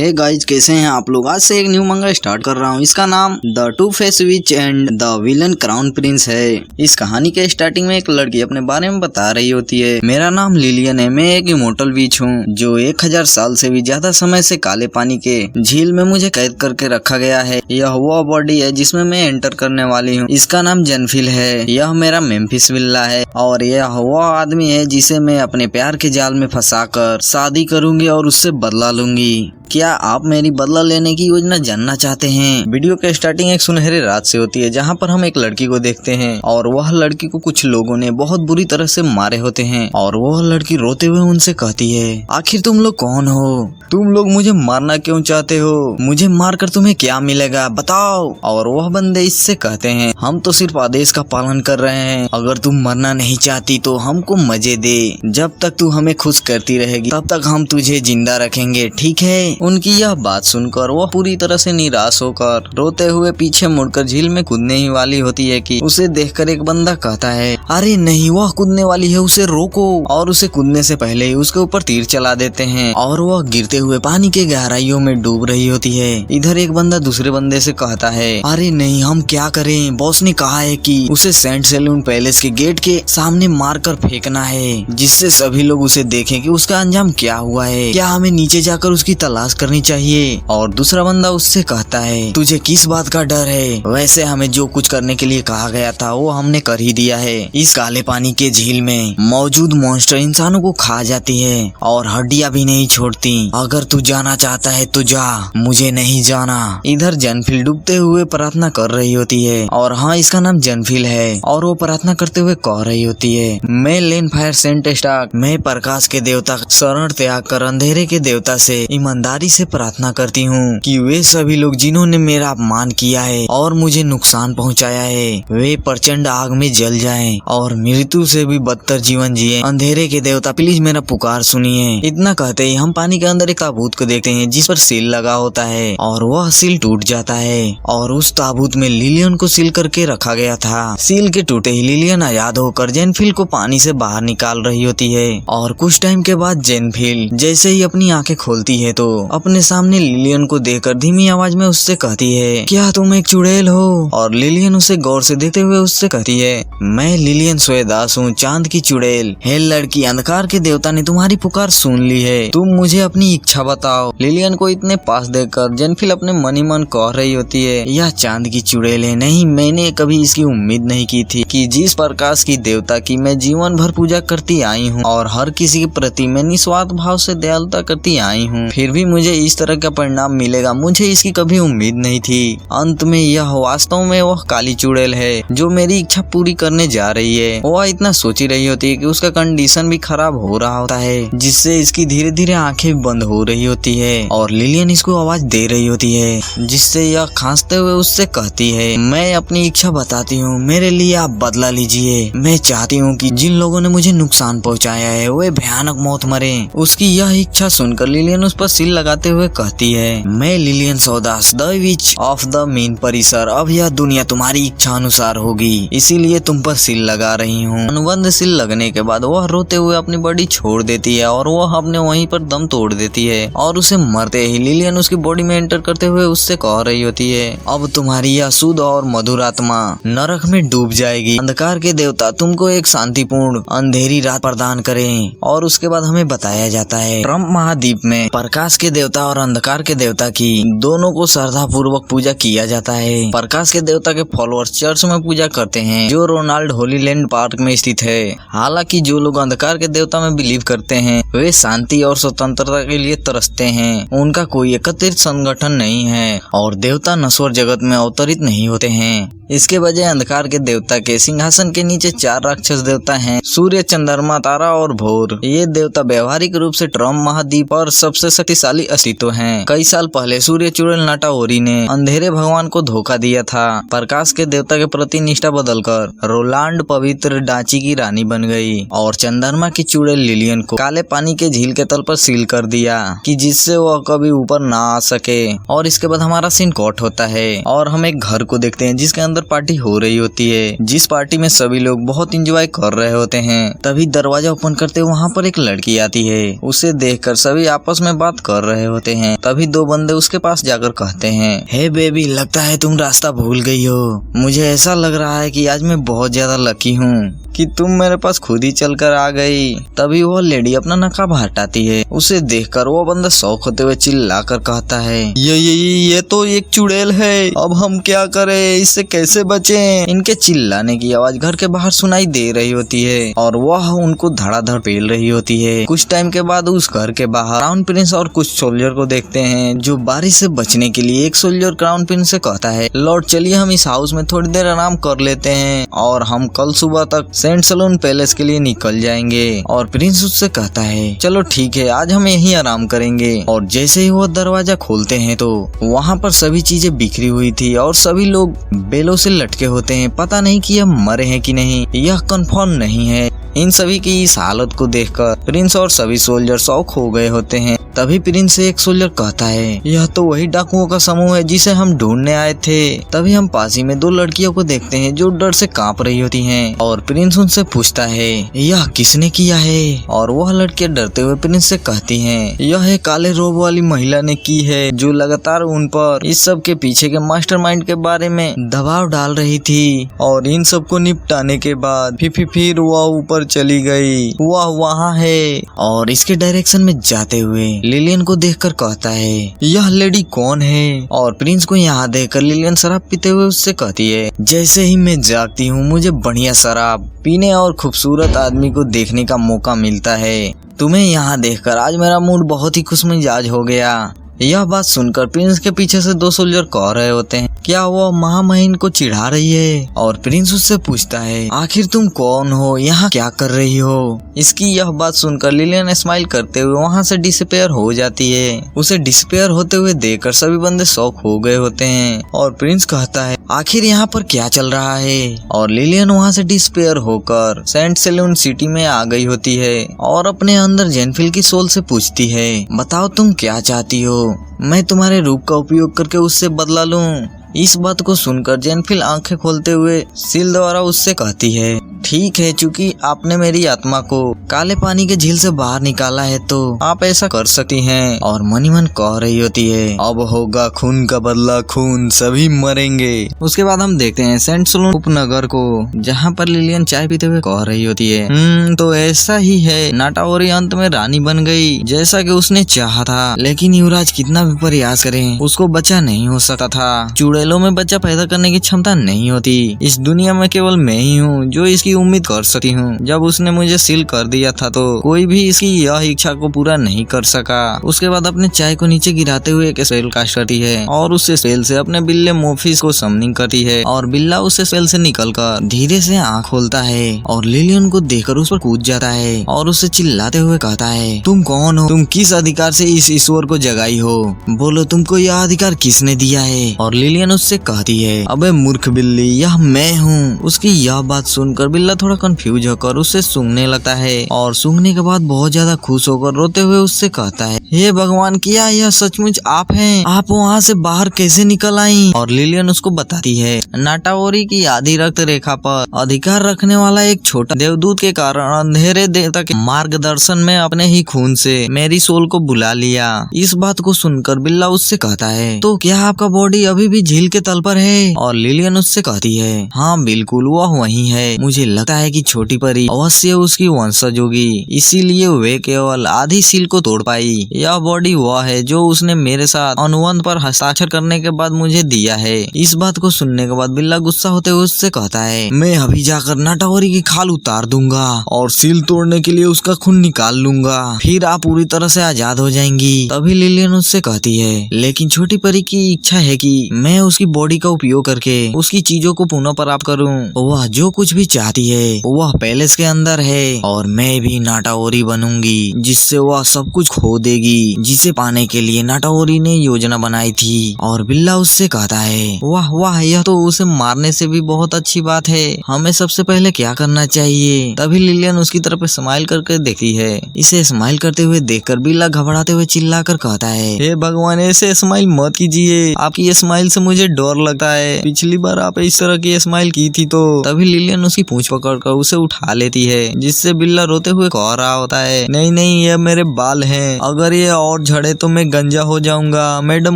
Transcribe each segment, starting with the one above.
Hey guys, कैसे हैं आप लोग। आज से एक न्यू मंगा स्टार्ट कर रहा हूँ। इसका नाम the two face which and the villain crown Prince है। इस कहानी के स्टार्टिंग में एक लड़की अपने बारे में बता रही होती है। मेरा नाम लिलियन है, मैं एक इमोर्टल विच हूँ जो 1000 साल से भी ज्यादा समय से काले पानी के झील में मुझे कैद करके रखा गया है। यह वो बॉडी है जिसमें मैं एंटर करने वाली हूँ। इसका नाम जेनफिल है। यह मेरा मेम्फिस विल्ला है और यह वो आदमी है जिसे मैं अपने प्यार के जाल में फंसाकर शादी करूंगी और उससे बदला लूंगी। क्या आप मेरी बदला लेने की योजना जानना चाहते हैं? वीडियो के स्टार्टिंग एक सुनहरी रात से होती है जहां पर हम एक लड़की को देखते हैं और वह लड़की को कुछ लोगों ने बहुत बुरी तरह से मारे होते हैं और वह लड़की रोते हुए उनसे कहती है, आखिर तुम लोग कौन हो? तुम लोग मुझे मारना क्यों चाहते हो? मुझे मारकर तुम्हें क्या मिलेगा बताओ। और वह बंदे इससे कहते हैं, हम तो सिर्फ आदेश का पालन कर रहे हैं। अगर तुम मरना नहीं चाहती तो हमको मजे दे। जब तक तू हमें खुश करती रहेगी तब तक हम तुझे जिंदा रखेंगे, ठीक है? उनकी यह बात सुनकर वह पूरी तरह से निराश होकर रोते हुए पीछे मुड़कर झील में कूदने ही वाली होती है कि उसे देखकर एक बंदा कहता है, अरे नहीं, वह कूदने वाली है, उसे रोको। और उसे कूदने से पहले ही उसके ऊपर तीर चला देते हैं और वह गिरते हुए पानी के गहराइयों में डूब रही होती है। इधर एक बंदा दूसरे बंदे से कहता है, अरे नहीं, हम क्या करें? बॉस ने कहा है कि उसे सेंट सैलून पैलेस के गेट के सामने मारकर फेंकना है जिससे सभी लोग उसे देखें कि उसका अंजाम क्या हुआ है। क्या हमें नीचे जाकर उसकी तलाश करनी चाहिए? और दूसरा बंदा उससे कहता है, तुझे किस बात का डर है? वैसे हमें जो कुछ करने के लिए कहा गया था वो हमने कर ही दिया है। इस काले पानी के झील में मौजूद मॉन्स्टर इंसानों को खा जाती है और हड्डियां भी नहीं छोड़ती। अगर तू जाना चाहता है तो जा, मुझे नहीं जाना। इधर जेनफिल डूबते हुए प्रार्थना कर रही होती है और हाँ, इसका नाम जेनफिल है और वो प्रार्थना करते हुए कह रही होती है, मैं लेन फायर सेंट स्टार्क, मैं प्रकाश के देवता शरण त्याग कर अंधेरे के देवता से ईमानदारी से प्रार्थना करती हूँ कि वे सभी लोग जिन्होंने मेरा अपमान किया है और मुझे नुकसान पहुँचाया है वे प्रचंड आग में जल जाएं और मृत्यु से भी बदतर जीवन जिए। अंधेरे के देवता प्लीज मेरा पुकार सुनिए। इतना कहते ही हम पानी के अंदर एक ताबूत को देखते हैं जिस पर सील लगा होता है और वह सील टूट जाता है और उस ताबूत में लिलियन को सील करके रखा गया था। सील के टूटे ही लिलियन आजाद होकर जेनफिल को पानी से बाहर निकाल रही होती है और कुछ टाइम के बाद जेनफिल जैसे ही अपनी आंखें खोलती है तो अपने सामने लिलियन को देखकर धीमी आवाज में उससे कहती है, क्या तुम एक चुड़ैल हो? और लिलियन उसे गौर से देखते हुए उससे कहती है, मैं लिलियन सोएदास हूँ, चांद की चुड़ैल। हे लड़की, अंधकार के देवता ने तुम्हारी पुकार सुन ली है, तुम मुझे अपनी इच्छा बताओ। लिलियन को इतने पास देखकर जेनफिल अपने मन ही मन कह रही होती है, यह चांद की चुड़ैल है। नहीं, मैंने कभी इसकी उम्मीद नहीं की थी कि जिस प्रकाश की देवता की मैं जीवन भर पूजा करती आई हूँ और हर किसी के प्रति मैं निस्वार्थ भाव से दयालुता करती आई हूँ, फिर भी मुझे इस तरह का परिणाम मिलेगा, मुझे इसकी कभी उम्मीद नहीं थी। अंत में यह वास्तव में वह काली चुड़ैल है जो मेरी इच्छा पूरी करने जा रही है। वह इतना सोच रही होती है कि उसका कंडीशन भी खराब हो रहा होता है जिससे इसकी धीरे धीरे आंखें बंद हो रही होती है और लिलियन इसको आवाज दे रही होती है जिससे यह खांसते हुए उससे कहती है, मैं अपनी इच्छा बताती हूँ, मेरे लिए आप बदला लीजिए। मैं चाहती हूँ कि जिन लोगों ने मुझे नुकसान पहुँचाया है वे भयानक मौत मरे। उसकी यह इच्छा सुनकर लिलियन उस पर सील लगाते हुए कहती है, मैं लिलियन सोएदास the witch of the mean परिसर, अब यह दुनिया तुम्हारी इच्छा अनुसार होगी, इसीलिए तुम पर सील लगा रही हूँ। अनुबंध सील लगने के बाद वह रोते हुए अपनी बॉडी छोड़ देती है और वह अपने वहीं पर दम तोड़ देती है और उसे मरते ही लिलियन उसकी बॉडी में एंटर करते हुए उससे कह रही होती है, अब तुम्हारी यह शुद्ध और मधुर आत्मा नरक में डूब जाएगी। अंधकार के देवता तुमको एक शांतिपूर्ण अंधेरी रात प्रदान करें। और उसके बाद हमें बताया जाता है, ट्रम्प महाद्वीप में प्रकाश के देवता और अंधकार के देवता की दोनों को श्रद्धा पूर्वक पूजा किया जाता है। प्रकाश के देवता के फॉलोअर्स चर्च में पूजा करते हैं जो रोनाल्ड होलीलैंड पार्क में स्थित है। हालांकि जो लोग अंधकार के देवता में बिलीव करते हैं वे शांति और स्वतंत्रता के लिए तरसते हैं। उनका कोई एकत्रित संगठन नहीं है और देवता नश्वर जगत में अवतरित नहीं होते हैं। इसके बजाय अंधकार के देवता के सिंहासन के नीचे 4 राक्षस देवता हैं, सूर्य, चंद्रमा, तारा और भोर। ये देवता व्यवहारिक रूप से ट्रम्प महाद्वीप पर सबसे शक्तिशाली अस्तित्व हैं। कई साल पहले सूर्य चुड़ैल नाटाओरी ने अंधेरे भगवान को धोखा दिया था। प्रकाश के देवता के प्रति निष्ठा बदलकर रोलांड पवित्र डांची की रानी बन गई और चंद्रमा की चुड़ैल लिलियन को काले पानी के झील के तल पर सील कर दिया कि जिससे वह कभी ऊपर ना आ सके। और इसके बाद हमारा सीन कट होता है और हम एक घर को देखते हैं जिसके अंदर पार्टी हो रही होती है, जिस पार्टी में सभी लोग बहुत एंजॉय कर रहे होते हैं। तभी दरवाजा ओपन करते वहाँ पर एक लड़की आती है। उसे देखकर सभी आपस में बात कर रहे होते हैं। तभी दो बंदे उसके पास जाकर कहते हैं, हे बेबी, लगता है तुम रास्ता भूल गई हो। मुझे ऐसा लग रहा है कि आज मैं बहुत ज्यादा लकी हूँ कि तुम मेरे पास खुद ही चलकर आ गई। तभी वो लेडी अपना नकाब हटाती है। उसे देखकर वो बंदा शौक होते हुए चिल्लाकर कहता है, ये तो एक चुड़ैल है, अब हम क्या करें, इससे कैसे बचें? इनके चिल्लाने की आवाज घर के बाहर सुनाई दे रही होती है और वह उनको धड़ाधड़ पेल रही होती है। कुछ टाइम के बाद उस घर के बाहर क्राउन प्रिंस और कुछ सोल्जर को देखते हैं, जो बारिश से बचने के लिए एक सोल्जर क्राउन प्रिंस से कहता है, लॉर्ड चलिए हम इस हाउस में थोड़ी देर आराम कर लेते हैं और हम कल सुबह तक सेंट सलून पैलेस के लिए निकल जाएंगे। और प्रिंस उससे कहता है, चलो ठीक है, आज हम यहीं आराम करेंगे। और जैसे ही वो दरवाजा खोलते हैं तो वहाँ पर सभी चीजें बिखरी हुई थी और सभी लोग बेलों से लटके होते हैं। पता नहीं कि यह मरे हैं कि नहीं, यह कंफर्म नहीं है। इन सभी की इस हालत को देखकर प्रिंस और सभी सोल्जर शॉक हो गए होते हैं। तभी प्रिंस से एक सोल्जर कहता है, यह तो वही डाकुओं का समूह है जिसे हम ढूंढने आए थे। तभी हम पास ही में दो लड़कियों को देखते हैं जो डर से कांप रही होती हैं और प्रिंस उनसे पूछता है, यह किसने किया है? और वह लड़कियां डरते हुए प्रिंस से कहती हैं, यह काले रोब वाली महिला ने की है, जो लगातार उन पर इस सब के पीछे के मास्टरमाइंड के बारे में दबाव डाल रही थी। और इन सबको निपटाने के बाद फिर वह ऊपर चली गई, वह वहाँ है। और इसके डायरेक्शन में जाते हुए लिलियन को देखकर कहता है, यह लेडी कौन है? और प्रिंस को यहाँ देखकर लिलियन शराब पीते हुए उससे कहती है, जैसे ही मैं जागती हूँ मुझे बढ़िया शराब पीने और खूबसूरत आदमी को देखने का मौका मिलता है। तुम्हें यहाँ देखकर आज मेरा मूड बहुत ही खुशमिजाज हो गया। यह बात सुनकर प्रिंस के पीछे से दो सोल्जर कह रहे होते हैं, क्या वो महामहिम को चिढ़ा रही है? और प्रिंस उससे पूछता है, आखिर तुम कौन हो, यहाँ क्या कर रही हो? इसकी यह बात सुनकर लिलियन स्माइल करते हुए वहाँ से डिसअपेयर हो जाती है। उसे डिसअपेयर होते हुए देखकर सभी बंदे शॉक हो गए होते हैं और प्रिंस कहता है, आखिर यहाँ पर क्या चल रहा है? और लिलियन वहाँ से डिसअपेयर होकर सेंट सलून सिटी में आ गई होती है और अपने अंदर जेनफिल की सोल से पूछती है, बताओ तुम क्या चाहती हो, मैं तुम्हारे रूप का उपयोग करके उससे बदला लूं? इस बात को सुनकर जेनफिल आंखें खोलते हुए सील द्वारा उससे कहती है, ठीक है, चूंकि आपने मेरी आत्मा को काले पानी के झील से बाहर निकाला है तो आप ऐसा कर सकती हैं। और मनी मन कह रही होती है, अब होगा खून का बदला, खून, सभी मरेंगे। उसके बाद हम देखते हैं सेंट सलून उपनगर को, जहाँ पर लिलियन चाय पीते हुए कह रही होती है, तो ऐसा ही है, नाटाओरी अंत में रानी बन गई जैसा कि उसने चाहा था, लेकिन युवराज कितना भी प्रयास करें उसको बच्चा नहीं हो सकता था। चुड़ैलों में बच्चा पैदा करने की क्षमता नहीं होती। इस दुनिया में केवल मैं ही हूँ जो इसकी उम्मीद कर सकती हूँ। जब उसने मुझे सील कर दिया था तो कोई भी इसकी यह इच्छा को पूरा नहीं कर सका। उसके बाद अपने चाय को नीचे गिराते हुए एक स्पेल कास्ट करती है और उस स्पेल से अपने बिल्ले मोफिस को समनिंग करती है और बिल्ला उस स्पेल से निकलकर धीरे से आँख खोलता है और लिलियन को देखकर उस पर कूद जाता है और उससे चिल्लाते हुए कहता है, तुम कौन हो? तुम किस अधिकार से इस ईश्वर को जगाई हो? बोलो, तुमको यह अधिकार किसने दिया है? और लिलियन उससे कहती है, अबे मूर्ख बिल्ली, यह मैं हूँ। उसकी यह बात सुनकर बिल्ला थोड़ा कंफ्यूज होकर उससे सूंघने लगता है और सूंघने के बाद बहुत ज्यादा खुश होकर रोते हुए उससे कहता है, हे भगवान, क्या यह सचमुच आप हैं? आप वहाँ से बाहर कैसे निकल आई? और लिलियन उसको बताती है, नाटाओरी की आधी रक्त रेखा पर अधिकार रखने वाला एक छोटा देवदूत के कारण अंधेरे देवता के मार्गदर्शन में अपने ही खून से मेरी सोल को बुला लिया। इस बात को सुनकर बिल्ला उससे कहता है, तो क्या आपका बॉडी अभी भी झील के तल पर है? और लिलियन उससे कहती है, हाँ बिल्कुल, वह वही है। मुझे लगता है कि छोटी परी अवश्य उसकी वंशज होगी, इसीलिए वे केवल आधी सील को तोड़ पाई। यह बॉडी वह है जो उसने मेरे साथ अनुबंध पर हस्ताक्षर करने के बाद मुझे दिया है। इस बात को सुनने के बाद बिल्ला गुस्सा होते हुए उससे कहता है, मैं अभी जाकर नाटाओरी की खाल उतार दूंगा और सील तोड़ने के लिए उसका खून निकाल लूंगा, फिर आप पूरी तरह से आजाद हो जाएंगी। तभी लिलियन उससे कहती है, लेकिन छोटी परी की इच्छा है कि मैं उसकी बॉडी का उपयोग करके उसकी चीजों को पुनः प्राप्त करूं। वह जो कुछ भी चाहती है वह पैलेस के अंदर है और मैं भी नाटाओरी बनूंगी, जिससे वह सब कुछ खो देगी, जिसे पाने के लिए नाटाओरी ने योजना बनाई थी। और बिल्ला उससे कहता है, वाह वाह, यह तो उसे मारने से भी बहुत अच्छी बात है, हमें सबसे पहले क्या करना चाहिए? तभी लिलियन उसकी तरफ स्माइल करके देखती है। इसे स्माइल करते हुए देखकर बिल्ला घबराते हुए चिल्लाकर कहता है, हे भगवान, ऐसे स्माइल मत कीजिए, आपकी ये स्माइल से मुझे डर लगता है, पिछली बार आप इस तरह की स्माइल की थी तो। तभी लिलियन उसकी पूंछ पकड़कर उसे उठा लेती है, जिससे बिल्ला रोते हुए कह रहा होता है, नहीं नहीं ये मेरे बाल हैं, अगर ये और झड़े तो मैं गंजा हो जाऊंगा, मैडम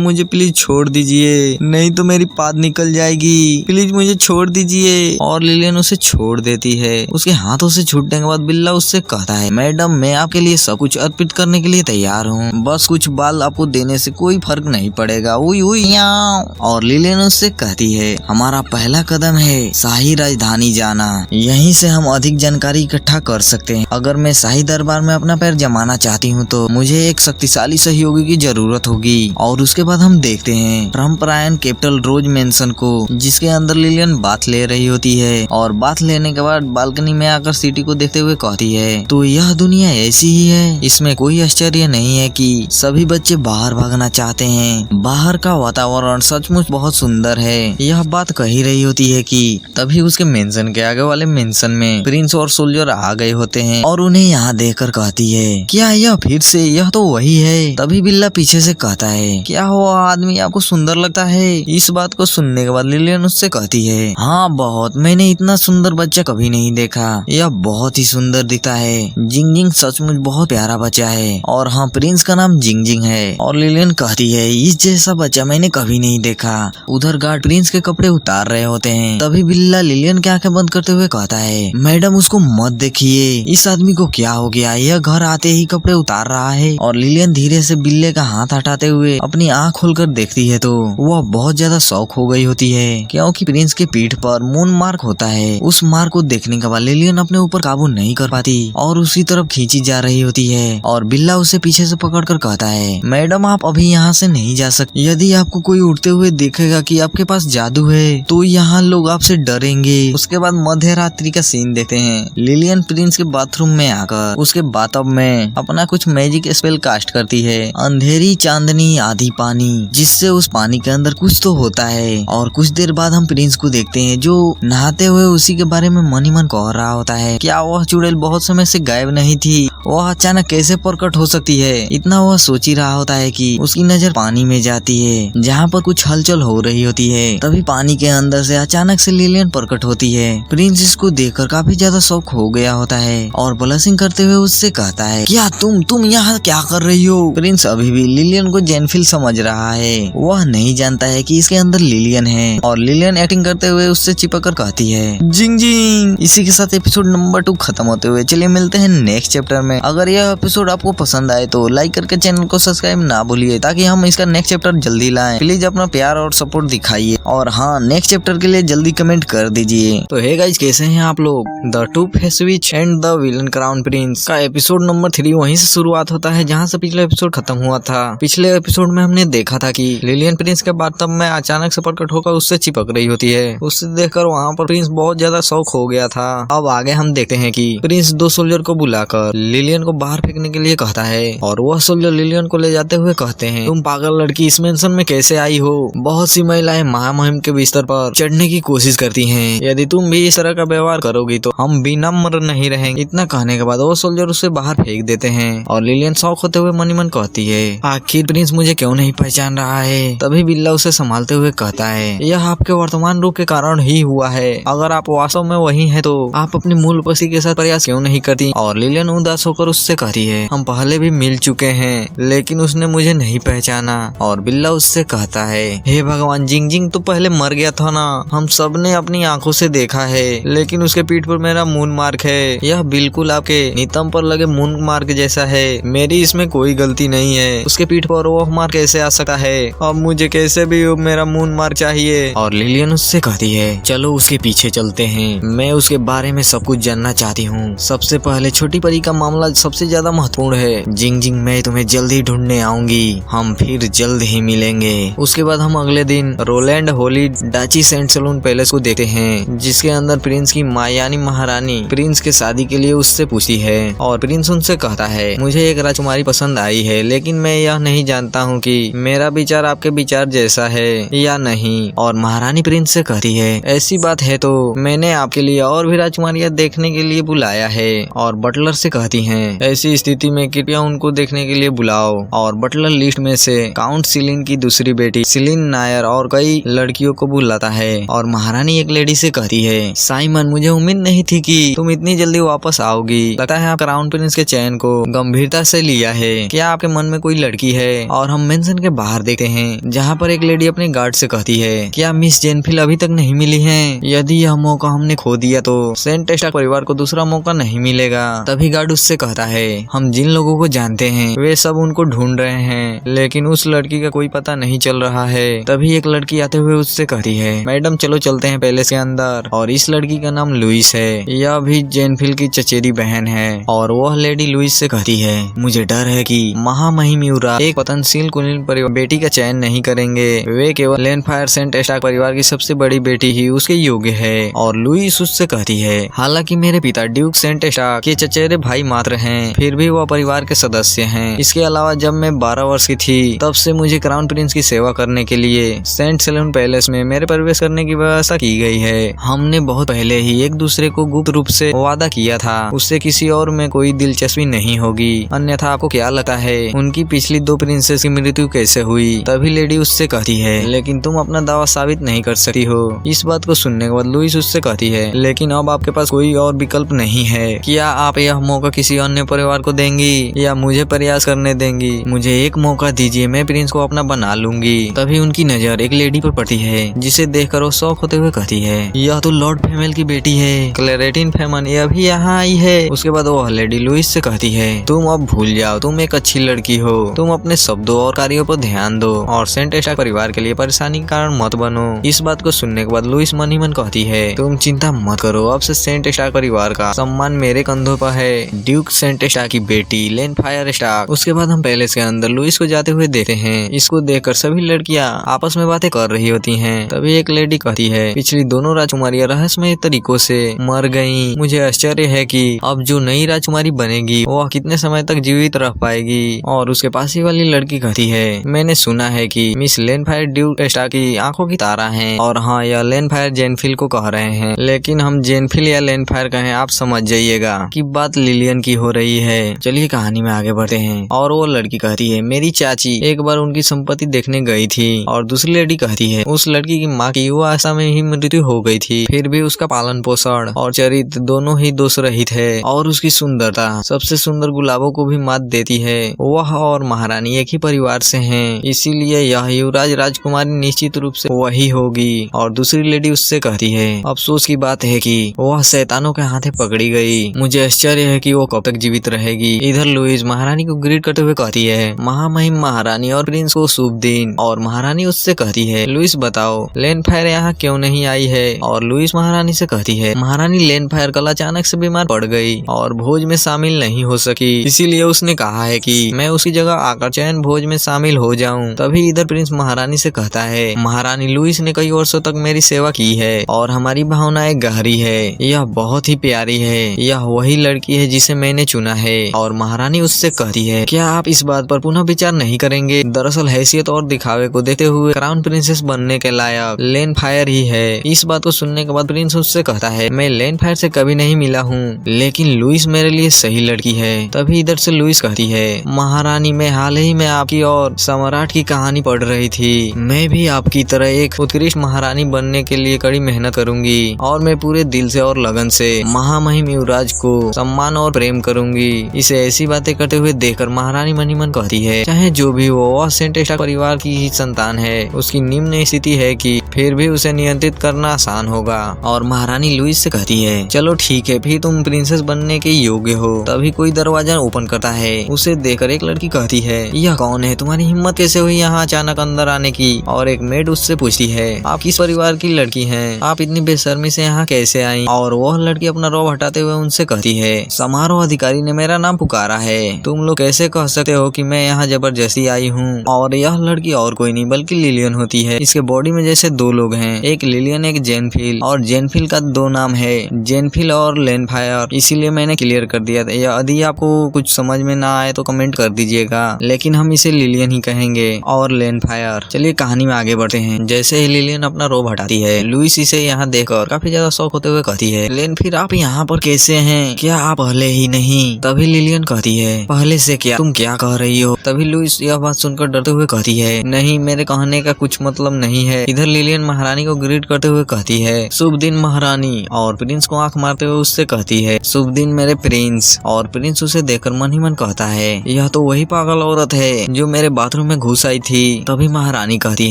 मुझे प्लीज छोड़ दीजिए, नहीं तो मेरी पाद निकल जाएगी, प्लीज मुझे छोड़ दीजिए। और लिलियन उसे छोड़ देती है। उसके हाथों से छूटने के बाद बिल्ला उससे कहता है, मैडम मैं आपके लिए सब कुछ अर्पित करने के लिए तैयार हूँ, बस कुछ बाल आपको देने से कोई फर्क नहीं पड़ेगा। उई उई और लिलियन उससे कहती है, हमारा पहला कदम है शाही राजधानी जाना, यहीं से हम अधिक जानकारी इकट्ठा कर सकते हैं। अगर मैं शाही दरबार में अपना पैर जमाना चाहती हूँ तो मुझे एक शक्तिशाली सहयोगी की जरूरत होगी। और उसके बाद हम देखते हैं ट्रम्परायन कैपिटल रोज मेंशन को, जिसके अंदर लिलियन बात ले रही होती है। और बात लेने के बाद बालकनी में आकर सिटी को देखते हुए कहती है, तो यह दुनिया ऐसी ही है, इसमें कोई आश्चर्य नहीं है कि सभी बच्चे बाहर भागना चाहते हैं, बाहर का वातावरण सचमुच बहुत सुंदर है। यह बात कही रही होती है कि तभी उसके मेंशन के आगे वाले मेंशन में प्रिंस और सोल्जर आ गए होते हैं और उन्हें यहाँ देखकर कहती है, क्या यह फिर से, यह तो वही है। तभी बिल्ला पीछे से कहता है, क्या हुआ आदमी, आपको सुंदर लगता है? इस बात को सुनने के बाद लिलियन उससे कहती है, हाँ बहुत, मैंने इतना सुंदर बच्चा कभी नहीं देखा, यह बहुत ही सुंदर दिखता है, जिंग जिंग सचमुच बहुत प्यारा बच्चा है, और हाँ प्रिंस का नाम जिंग जिंग है। और लिलियन कहती है, इस जैसा बच्चा मैंने कभी नहीं देखा। उधर गार्ड प्रिंस के कपड़े उतार रहे होते हैं। तभी बिल्ला लिलियन की आंखें बंद करते हुए कहता है, मैडम उसको मत देखिए, इस आदमी को क्या हो गया, यह घर आते ही कपड़े उतार रहा है। और लिलियन धीरे से बिल्ले का हाथ हटाते हुए अपनी आंख खोलकर देखती है तो वह बहुत ज्यादा शौक हो गई होती है, क्योंकि प्रिंस के पीठ पर मून मार्क होता है। उस मार्क को देखने के बाद लिलियन अपने ऊपर काबू नहीं कर पाती और उसी तरफ खींची जा रही होती है। और बिल्ला उसे पीछे से पकड़कर कहता है, मैडम आप अभी यहाँ से नहीं जा सकते, यदि आपको कोई उड़ते हुए देखेगा कि आपके पास जादू है तो यहाँ लोग आपसे डरेंगे। उसके बाद मध्य रात्रि का सीन देखते हैं। लिलियन प्रिंस के बाथरूम में आकर उसके बाथटब में अपना कुछ मैजिक स्पेल कास्ट करती है, अंधेरी चांदनी आधी पानी, जिससे उस पानी के अंदर कुछ तो होता है। और कुछ देर बाद हम प्रिंस को देखते हैं जो नहाते हुए उसी के बारे में मन ही मन कह रहा होता है, क्या वह चुड़ैल बहुत समय से गायब नहीं थी, वह अचानक कैसे प्रकट हो सकती है। इतना वह सोच ही रहा होता है कि उसकी नजर पानी में जाती है जहाँ पर कुछ हलचल हो रही होती है। तभी पानी के अंदर से अचानक से लिलियन प्रकट होती है। प्रिंस इसको देखकर काफी ज्यादा शौक हो गया होता है और ब्लशिंग करते हुए उससे कहता है, क्या तुम यहाँ क्या कर रही हो? प्रिंस अभी भी लिलियन को जेनफिल समझ रहा है, वह नहीं जानता है कि इसके अंदर लिलियन है। और लिलियन एक्टिंग करते हुए उससे चिपक कर कहती है, जिंग जिंग। इसी के साथ एपिसोड नंबर 2 खत्म होते हुए चलिए मिलते हैं नेक्स्ट चैप्टर में। अगर यह एपिसोड आपको पसंद आए तो लाइक करके चैनल को सब्सक्राइब ना भूलिए, ताकि हम इसका नेक्स्ट चैप्टर जल्दी लाएं। प्लीज अपना प्यार और सपोर्ट दिखाइए, और हाँ नेक्स्ट चैप्टर के लिए जल्दी कमेंट कर दीजिए। तो हे गाइस, कैसे हैं आप लोग? The two face which and the villain crown Prince का एपिसोड नंबर 3 वहीं से शुरुआत होता है जहाँ से पिछले एपिसोड खत्म हुआ था। पिछले एपिसोड में हमने देखा था कि लिलियन प्रिंस के बाथटब में अचानक से प्रकट होकर उससे चिपक रही होती है। उससे देखकर वहाँ पर प्रिंस बहुत ज्यादा शौक हो गया था। अब आगे हम देखते हैं कि प्रिंस 2 सोल्जर को बुलाकर लिलियन को बाहर फेंकने के लिए कहता है, और वह सोल्जर लिलियन को ले जाते हुए कहते हैं, तुम पागल लड़की इस मेंशन में कैसे आई हो? बहुत सी महिलाएं महामहिम के बिस्तर पर चढ़ने की कोशिश करती हैं, यदि तुम भी इस तरह का व्यवहार करोगी तो हम भी नम्र नहीं रहेंगे। इतना कहने के बाद वो सोल्जर उसे बाहर फेंक देते हैं और लिलियन शौक होते हुए मन ही मन कहती है, आखिर प्रिंस मुझे क्यों नहीं पहचान रहा है? तभी बिल्ला उसे संभालते हुए कहता है, यह आपके वर्तमान रूप के कारण ही हुआ है, अगर आप वास्तव में वही हैं तो आप अपनी मूल पसी के साथ प्रयास क्यों नहीं करती? और लिलियन उदास होकर उससे कहती है, हम पहले भी मिल चुके हैं लेकिन उसने मुझे नहीं पहचाना। और बिल्ला उससे कहता है, हे भगवान, जिंग जिंग तो पहले मर गया था ना, हम सब ने अपनी आंखों से देखा है, लेकिन उसके पीठ पर मेरा मून मार्क है, यह बिल्कुल आपके नितंब पर लगे मून मार्क जैसा है, मेरी इसमें कोई गलती नहीं है, उसके पीठ पर वो मार्क कैसे आ सकता है? अब मुझे कैसे भी मेरा मून मार्क चाहिए। और लिलियन उससे कहती है, चलो उसके पीछे चलते हैं, मैं उसके बारे में सब कुछ जानना चाहती हूँ। सबसे पहले छोटी परी का मामला सबसे ज्यादा महत्वपूर्ण है। जिंग जिंग, मैं तुम्हें जल्दी ढूंढने आऊंगी, हम फिर जल्द ही मिलेंगे। उसके बाद हम अगले दिन रोलैंड होली डाची सेंट सलून पैलेस को देखते हैं, जिसके अंदर प्रिंस की माँ यानी महारानी प्रिंस के शादी के लिए उससे पूछती है। और प्रिंस उनसे कहता है, मुझे एक राजकुमारी पसंद आई है, लेकिन मैं यह नहीं जानता हूँ कि मेरा विचार आपके विचार जैसा है या नहीं। और महारानी प्रिंस से कहती है, ऐसी बात है तो मैंने आपके लिए और भी राजकुमारियाँ देखने के लिए बुलाया है। और बटलर से कहती हैं, ऐसी स्थिति में कृपया उनको देखने के लिए बुलाओ। और बटलर लिस्ट में से काउंट सिलिन की दूसरी बेटी सिलिन नायर और कई लड़कियों को बुलाता है। और महारानी एक लेडी से कहती है, साई मनीमन, मुझे उम्मीद नहीं थी कि तुम इतनी जल्दी वापस आओगी। लगता है आप क्राउन प्रिंस के चयन को गंभीरता से लिया है। क्या आपके मन में कोई लड़की है? और हम मेंशन के बाहर देखते हैं जहाँ पर एक लेडी अपने गार्ड से कहती है, क्या मिस जेनफिल अभी तक नहीं मिली है? यदि यह मौका हमने खो दिया तो सेंट स्टार्क परिवार को दूसरा मौका नहीं मिलेगा। तभी गार्ड उससे कहता है, हम जिन लोगों को जानते हैं वे सब उनको ढूंढ रहे हैं, लेकिन उस लड़की का कोई पता नहीं चल रहा है। तभी एक लड़की आते हुए उससे कहती है, मैडम चलो चलते हैं पैलेस के अंदर। और इस लड़की का नाम लुइस है। यह भी जेनफिल की चचेरी बहन है। और वह लेडी लुइस से कहती है, मुझे डर है कि महामहिम युवराज एक पतनशील कुलीन बेटी का चयन नहीं करेंगे। वे केवल लेनफायर सेंट स्टार्क परिवार की सबसे बड़ी बेटी ही उसके योग्य है। और लुइस उससे कहती है, हालांकि मेरे पिता ड्यूक सेंट स्टार्क के चचेरे भाई मात्र हैं, फिर भी वह परिवार के सदस्य हैं। इसके अलावा जब मैं 12 वर्ष की थी तब से मुझे क्राउन प्रिंस की सेवा करने के लिए सेंट सेलेन पैलेस में मेरे प्रवेश करने की व्यवस्था की गई है। हमने बहुत पहले ही एक दूसरे को गुप्त रूप से वादा किया था, उससे किसी और में कोई दिलचस्पी नहीं होगी। अन्यथा आपको क्या लगता है उनकी पिछली 2 प्रिंसेस की मृत्यु कैसे हुई? तभी लेडी उससे कहती है, लेकिन तुम अपना दावा साबित नहीं कर सकती हो। इस बात को सुनने के बाद लुइस उससे कहती है, लेकिन अब आपके पास कोई और विकल्प नहीं है। क्या आप यह मौका किसी अन्य परिवार को देंगी या मुझे प्रयास करने देंगी? मुझे एक मौका दीजिए, मैं प्रिंस को अपना बना लूंगी। तभी उनकी नजर एक लेडी पर पड़ती है जिसे देखकर वो शौक होते हुए कहती है, यह तो लॉर्ड फेमेल की बेटी है, क्लैरेटिन फेमन, यह भी यहाँ आई है। उसके बाद वह लेडी लुइस से कहती है, तुम अब भूल जाओ, तुम एक अच्छी लड़की हो। तुम अपने शब्दों और कार्यों पर ध्यान दो और सेंट स्टार्क परिवार के लिए परेशानी का कारण मत बनो। इस बात को सुनने के बाद लुइस मन ही मन कहती है, तुम चिंता मत करो, अब से सेंट स्टार्क परिवार का सम्मान मेरे कंधों पर है। ड्यूक सेंट स्टार्क की बेटी लेनफायर स्टार्क। उसके बाद हम पैलेस के अंदर लुइस को जाते हुए देखते हैं। इसको देखकर सभी लड़कियां आपस में बातें कर रही होती हैं। तभी एक लेडी कहती है, पिछली दोनों राजकुमारियां रहस्यमय तरीकों से मर गयी। मुझे आश्चर्य है कि अब जो नई राजकुमारी बनेगी वह कितने समय तक जीवित रह पाएगी। और उसके पास ही वाली लड़की कहती है, मैंने सुना है कि मिस लेनफायर ड्यूक स्टार्क की आंखों की तारा है। और हाँ, यह लेनफायर जेनफिल को कह रहे हैं, लेकिन हम जेनफिल या लेनफायर कहें आप समझ जाइएगा कि बात लिलियन की हो रही है। चलिए कहानी में आगे बढ़ते हैं। और वो लड़की कहती है, मेरी चाची एक बार उनकी संपत्ति देखने गई थी। और दूसरी लेडी कहती है, उस लड़की की माँ की युवावस्था में ही मृत्यु हो गई थी, फिर भी उसका पालन पोषण और चरित्र दोनों ही दोष रहित है। और उसकी सुंदरता सबसे सुंदर गुलाबों को भी मात देती है। वह और महारानी एक ही परिवार से हैं, इसीलिए यह युवराज राजकुमारी निश्चित रूप से वही होगी। और दूसरी लेडी उससे कहती है, अफसोस की बात है कि वह शैतानों के हाथे पकड़ी गई। मुझे आश्चर्य है कि वो कब तक जीवित रहेगी। इधर लुइस महारानी को ग्रीट करते हुए कहती है, महामहिम महारानी और प्रिंस को शुभ दिन। और महारानी उससे कहती है, लुइस बताओ लेनफायर यहाँ क्यों नहीं आई है? और लुइस महारानी से कहती है, महारानी लेनफायर कल अचानक से बीमार पड़ गई और भोज में शामिल नहीं हो सकी, इसीलिए उसने कहा है कि मैं उसकी जगह आकर चयन भोज में शामिल हो जाऊं। तभी इधर प्रिंस महारानी से कहता है, महारानी लुइस ने कई वर्षों तक मेरी सेवा की है और हमारी भावनाएं गहरी है। यह बहुत ही प्यारी है। यह वही लड़की है जिसे मैंने चुना है। और महारानी उससे कहती है, क्या आप इस बात पर पुनः विचार नहीं करेंगे? दरअसल हैसियत और दिखावे को देखते हुए क्राउन प्रिंसेस बनने के लायक लेनफायर ही है। इस बात को सुनने के बाद प्रिंस उससे कहता है, मैं लेनफायर से कभी नहीं मिला हूँ, लेकिन लुइस मेरे लिए सही लड़की है। तभी इधर से लुइस कहती है, महारानी मैं हाल ही में आपकी और सम्राट की कहानी पढ़ रही थी। मैं भी आपकी तरह एक उत्कृष्ट महारानी बनने के लिए कड़ी मेहनत करूंगी और मैं पूरे दिल से और लगन से महामहिम युवराज को सम्मान और प्रेम करूंगी। इसे ऐसी बातें करते हुए देखकर महारानी मन ही मन कहती है, चाहे जो भी हो वह सेंट स्टार्क परिवार की ही संतान है। उसकी निम्न स्थिति है कि फिर भी उसे नियंत्रित करना आसान होगा। और महारानी लुइस से कहती है, चलो ठीक है, फिर तुम प्रिंसेस बनने के योग्य हो। तभी कोई दरवाजा ओपन करता है। उसे देखकर एक लड़की कहती है, यह कौन है? तुम्हारी हिम्मत कैसे हुई यहाँ अचानक अंदर आने की? और एक मेड उससे पूछती है, आप किस परिवार की लड़की हैं? आप इतनी बेशर्मी से यहाँ कैसे आई? और वह लड़की अपना रौब हटाते हुए उनसे कहती है, समारोह अधिकारी ने मेरा नाम पुकारा है। तुम लोग कैसे कह सकते हो कि मैं यहाँ जबरदस्ती आई हूँ? और यह लड़की और कोई नहीं बल्कि लिलियन होती है। इसके बॉडी में जैसे 2 लोग हैं, एक लिलियन एक जेनफिल। और जेनफिल का 2 नाम है, जेनफिल और लेनफायर, इसीलिए मैंने क्लियर कर दिया। यदि आपको कुछ समझ में ना आए तो कमेंट कर दीजिएगा, लेकिन हम इसे लिलियन ही कहेंगे और लेनफायर। चलिए कहानी में आगे बढ़ते हैं। जैसे ही लिलियन अपना रोब हटाती है, लुइस इसे यहाँ देखकर काफी ज्यादा शौक होते हुए कहती है, लेन फिर आप यहाँ पर कैसे हैं? क्या आप पहले ही नहीं? तभी लिलियन कहती है, पहले से क्या? तुम क्या कह रही हो? तभी लुइस यह बात सुनकर डरते हुए कहती है, नहीं, मेरे कहने का कुछ मतलब नहीं है। इधर लिलियन महारानी को ग्रीट करते हुए कहती है, शुभ दिन महारानी। महारानी और प्रिंस को आंख मारते हुए उससे कहती है, शुभ दिन मेरे प्रिंस। और प्रिंस उसे देखकर मन ही मन कहता है, यह तो वही पागल औरत है जो मेरे बाथरूम में घुस आई थी। तभी महारानी कहती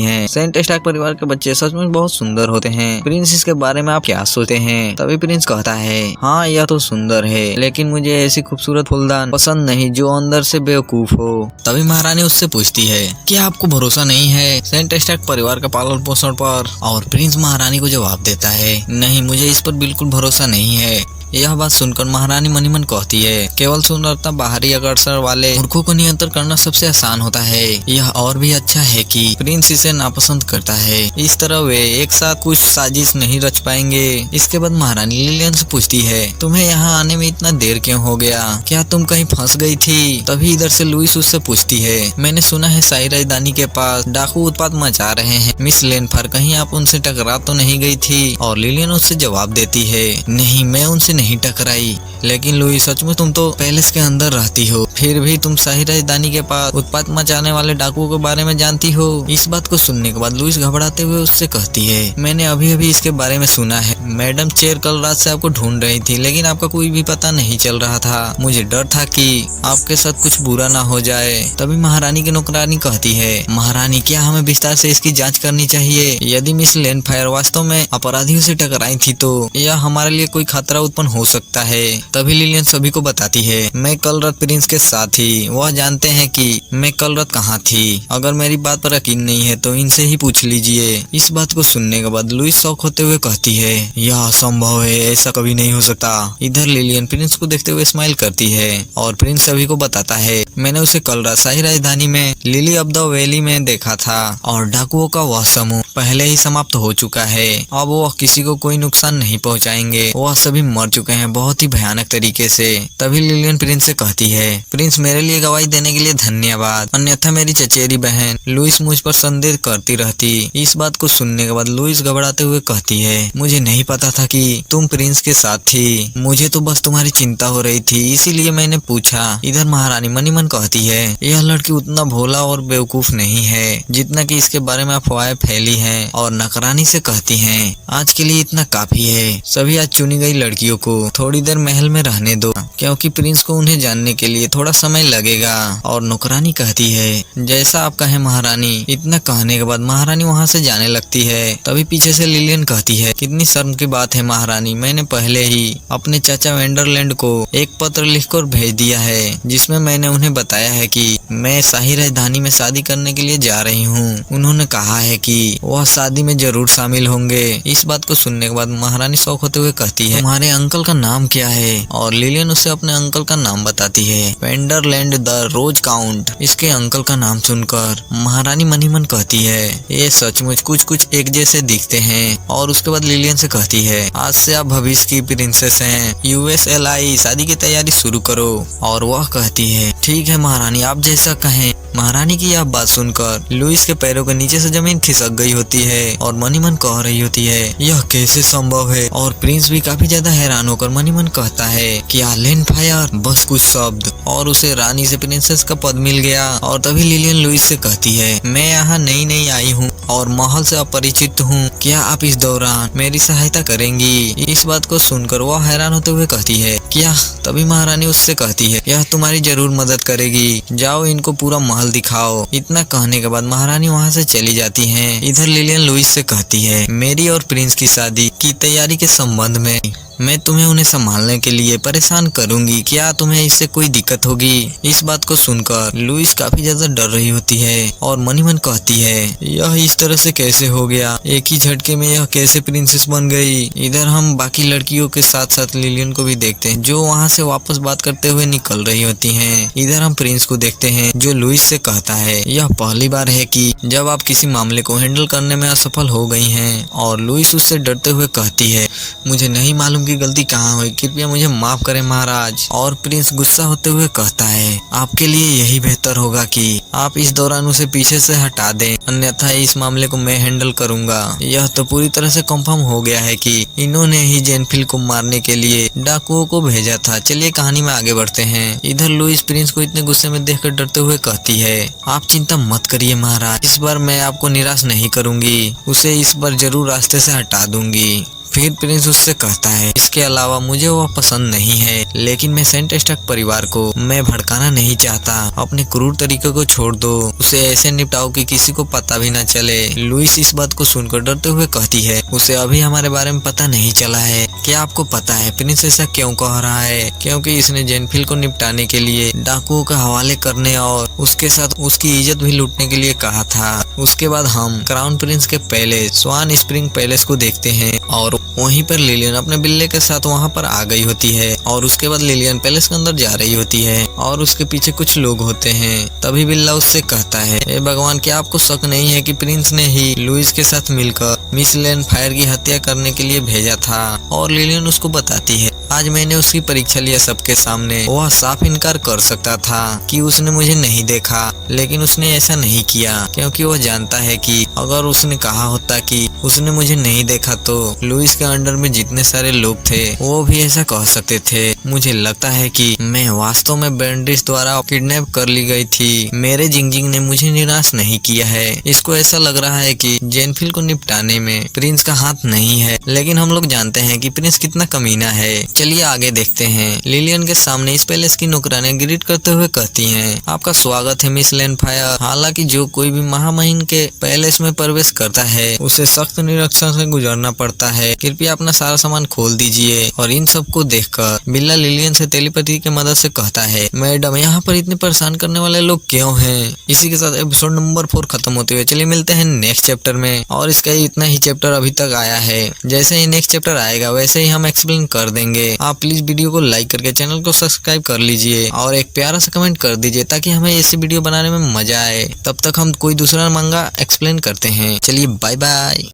है, सेंट स्टार्क परिवार के बच्चे सचमुच बहुत सुंदर होते हैं। प्रिंस इसके बारे में आप क्या सोचते हैं? तभी प्रिंस कहता है, हाँ यह तो सुंदर है, लेकिन मुझे ऐसी खूबसूरत फूलदान पसंद नहीं जो अंदर से बेवकूफ हो। तभी महारानी उससे पूछती है, क्या आपको भरोसा नहीं है सेंट स्टार्क परिवार का पालन पोषण पर? और प्रिंस महारानी को जवाब देता है, नहीं मुझे इस पर बिल्कुल भरोसा नहीं है। यह बात सुनकर महारानी मन ही मन कहती है, केवल सुंदरता बाहरी आकर्षण वाले मूर्खों को नियंत्रण करना सबसे आसान होता है। यह और भी अच्छा है कि प्रिंस इसे नापसंद करता है, इस तरह वे एक साथ कुछ साजिश नहीं रच पाएंगे। इसके बाद महारानी लिलियन से पूछती है, तुम्हें यहाँ आने में इतना देर क्यों हो गया? क्या तुम कहीं फंस गई थी? तभी इधर से लुइस उससे पूछती है, मैंने सुना है शाही राजधानी के पास डाकू उत्पात मचा रहे हैं, मिस लेनफर कहीं आप उनसे टकरा तो नहीं गई थी? और लिलियन उससे जवाब देती है, नहीं मैं उनसे नहीं टकराई, लेकिन लुइस सचमुच तुम तो पैलेस के अंदर रहती हो, फिर भी तुम शाही राजधानी के पास उत्पात मचाने वाले डाकुओं के बारे में जानती हो। इस बात को सुनने के बाद लुइस घबराते हुए उससे कहती है, मैंने अभी अभी इसके बारे में सुना है। मैडम चेयर कल रात से आपको ढूंढ रही थी, लेकिन आपका कोई भी पता नहीं चल रहा था। मुझे डर था कि आपके साथ कुछ बुरा ना हो जाए। तभी महारानी की नौकरानी कहती है, महारानी क्या हमें विस्तार से इसकी जाँच करनी चाहिए? यदि मिस लेनफायर वास्तव में अपराधियों से टकराई थी तो यह हमारे लिए कोई खतरा उत्पन्न हो सकता है। तभी लिलियन सभी को बताती है, मैं कल रात प्रिंस के साथ थी, वह जानते हैं कि मैं कल रात कहाँ थी। अगर मेरी बात पर यकीन नहीं है तो इनसे ही पूछ लीजिए। इस बात को सुनने के बाद लुइस शॉक होते हुए कहती है, यह असंभव है, ऐसा कभी नहीं हो सकता। इधर लिलियन प्रिंस को देखते हुए स्माइल करती है और प्रिंस सभी को बताता है, मैंने उसे कल रात शाही राजधानी में लिली ऑफ द वैली में देखा था और डाकुओं का वह समूह पहले ही समाप्त हो चुका है। अब वह किसी को कोई नुकसान नहीं पहुँचाएंगे, वह सभी मर चुके हैं बहुत ही भयानक तरीके से। तभी लिलियन प्रिंस से कहती है, प्रिंस मेरे लिए गवाही देने के लिए धन्यवाद, अन्यथा मेरी चचेरी बहन लुइस मुझ पर संदेह करती रहती। इस बात को सुनने के बाद लुइस घबराते हुए कहती है, मुझे नहीं पता था कि तुम प्रिंस के साथ थी, मुझे तो बस तुम्हारी चिंता हो रही थी, इसीलिए मैंने पूछा। इधर महारानी मनी मन कहती है, यह लड़की उतना भोला और बेवकूफ नहीं है जितना कि इसके बारे में अफवाहें फैली हैं। और नौकरानी से कहती हैं, आज के लिए इतना काफी है, सभी आज चुनी गई लड़कियों को थोड़ी देर महल में रहने दो, क्योंकि प्रिंस को उन्हें जानने के लिए थोड़ा समय लगेगा। और नौकरानी कहती है, जैसा आप कहें महारानी। इतना कहने के बाद महारानी वहाँ से जाने लगती है। तभी पीछे से लिलियन कहती है, कितनी शर्म की बात है महारानी, मैंने पहले ही अपने चाचा वेंडरलैंड को एक पत्र लिखकर भेज दिया है, जिसमें मैंने उन्हें बताया है कि मैं शाही राजधानी में शादी करने के लिए जा रही हूँ। उन्होंने कहा है कि वह शादी में जरूर शामिल होंगे। इस बात को सुनने के बाद महारानी शौक होते हुए कहती है, तुम्हारे अंकल का नाम क्या है? और लिलियन उसे अपने अंकल का नाम बताती है, वेंडरलैंड द रोज काउंट। इसके अंकल का नाम सुनकर महारानी मन ही मन कहती है, ये सचमुच कुछ कुछ एक जैसे दिखते हैं। और उसके बाद लिलियन से कहती है, आज से आप भविष्य की प्रिंसेस हैं, USLI शादी की तैयारी शुरू करो। और वह कहती है, ठीक है महारानी, आप जैसा कहें। महारानी की यह बात सुनकर लुइस के पैरों के नीचे से जमीन खिसक गई होती है और मनी मन कह रही होती है, यह कैसे संभव है? और प्रिंस भी काफी ज्यादा हैरान होकर मनी मन कहता है, क्या लेनफायर? बस कुछ शब्द और उसे रानी से प्रिंसेस का पद मिल गया। और तभी लिलियन लुइस से कहती है, मैं यहाँ नई नई आई हूँ और महल से अपरिचित हूँ, क्या आप इस दौरान मेरी सहायता करेंगी? इस बात को सुनकर वह हैरान होते हुए कहती है, क्या? तभी महारानी उससे कहती है, यह तुम्हारी जरूर मदद करेगी, जाओ इनको पूरा महल दिखाओ। इतना कहने के बाद महारानी वहाँ से चली जाती हैं। इधर लिलियन लुइस से कहती है, मेरी और प्रिंस की शादी की तैयारी के संबंध में मैं तुम्हें उन्हें संभालने के लिए परेशान करूंगी, क्या तुम्हें इससे कोई दिक्कत होगी? इस बात को सुनकर लुइस काफी ज्यादा डर रही होती है और मन ही मन कहती है, यह इस तरह से कैसे हो गया? एक ही झटके में यह कैसे प्रिंसेस बन गई? इधर हम बाकी लड़कियों के साथ साथ लिलियन को भी देखते हैं जो वहाँ से वापस बात करते हुए निकल रही होती हैं। इधर हम प्रिंस को देखते हैं जो लुइस से कहता है, यह पहली बार है कि जब आप किसी मामले को हैंडल करने में असफल हो गई हैं। और लुइस उससे डरते हुए कहती है, मुझे नहीं मालूम की गलती कहाँ हुई, कृपया मुझे माफ करें महाराज। और प्रिंस गुस्सा होते हुए कहता है, आपके लिए यही बेहतर होगा कि आप इस दौरान उसे पीछे से हटा दें, अन्यथा इस मामले को मैं हैंडल करूंगा। यह तो पूरी तरह से कंफर्म हो गया है कि इन्होंने ही जेनफिल को मारने के लिए डाकुओं को भेजा था। चलिए कहानी में आगे बढ़ते हैं। इधर लुइस प्रिंस को इतने गुस्से में देखकर डरते हुए कहती है, आप चिंता मत करिए महाराज, इस बार मैं आपको निराश नहीं करूंगी, उसे इस बार जरूर रास्ते से हटा दूंगी। फिर प्रिंस उससे कहता है इसके अलावा मुझे वह पसंद नहीं है, लेकिन मैं सेंट स्टार्क परिवार को मैं भड़काना नहीं चाहता। अपने क्रूर तरीके को छोड़ दो, उसे ऐसे निपटाओ कि किसी को पता भी न चले। लुइस इस बात को सुनकर डरते हुए कहती है उसे अभी हमारे बारे में पता नहीं चला है। क्या आपको पता है प्रिंस ऐसा क्यों कह रहा है? क्योंकि इसने जेनफिल को निपटाने के लिए डाकुओं के हवाले करने और उसके साथ उसकी इज्जत भी लूटने के लिए कहा था। उसके बाद हम क्राउन प्रिंस के पैलेस स्वान स्प्रिंग पैलेस को देखते हैं और वहीं पर लिलियन अपने बिल्ले के साथ वहां पर आ गई होती है और उसके बाद लिलियन पैलेस के अंदर जा रही होती है और उसके पीछे कुछ लोग होते हैं। तभी बिल्ला उससे कहता है हे भगवान, क्या आपको शक नहीं है कि प्रिंस ने ही लुइस के साथ मिलकर मिस लैंडफायर की हत्या करने के लिए भेजा था? और लिलियन उसको बताती है आज मैंने उसकी परीक्षा लिया सबके सामने। वह साफ इनकार कर सकता था कि उसने मुझे नहीं देखा, लेकिन उसने ऐसा नहीं किया क्योंकि वह जानता है कि अगर उसने कहा होता कि उसने मुझे नहीं देखा तो लुइस के अंडर में जितने सारे लोग थे वो भी ऐसा कह सकते थे। मुझे लगता है कि मैं वास्तव में बेंड्रिस द्वारा किडनैप कर ली गई थी। मेरे जिंगजिंग ने मुझे निराश नहीं किया है। इसको ऐसा लग रहा है कि जेनफिल को निपटाने में प्रिंस का हाथ नहीं है, लेकिन हम लोग जानते हैं कि प्रिंस कितना कमीना है। चलिए आगे देखते हैं। लिलियन के सामने इस पैलेस की नौकरानी ग्रीट करते हुए कहती हैं आपका स्वागत है मिस लैंडफायर। हालांकि जो कोई भी महामहिम के पैलेस में प्रवेश करता है उसे सख्त निरीक्षण से गुजरना पड़ता है। कृपया अपना सारा सामान खोल दीजिए। और इन सब को देखकर बिल्ला लिलियन से टेलीपैथी की मदद से कहता है मैडम, यहाँ पर इतने परेशान करने वाले लोग क्यों हैं? इसी के साथ एपिसोड नंबर 4 खत्म होते हुए चलिए मिलते हैं नेक्स्ट चैप्टर में। और इसका इतना ही चैप्टर अभी तक आया है। जैसे ही नेक्स्ट चैप्टर आएगा वैसे ही हम एक्सप्लेन कर देंगे। आप प्लीज वीडियो को लाइक करके चैनल को सब्सक्राइब कर लीजिए और एक प्यारा सा कमेंट कर दीजिए ताकि हमें ऐसी वीडियो बनाने में मजा आए। तब तक हम कोई दूसरा मंगा एक्सप्लेन करते हैं। चलिए बाय बाय।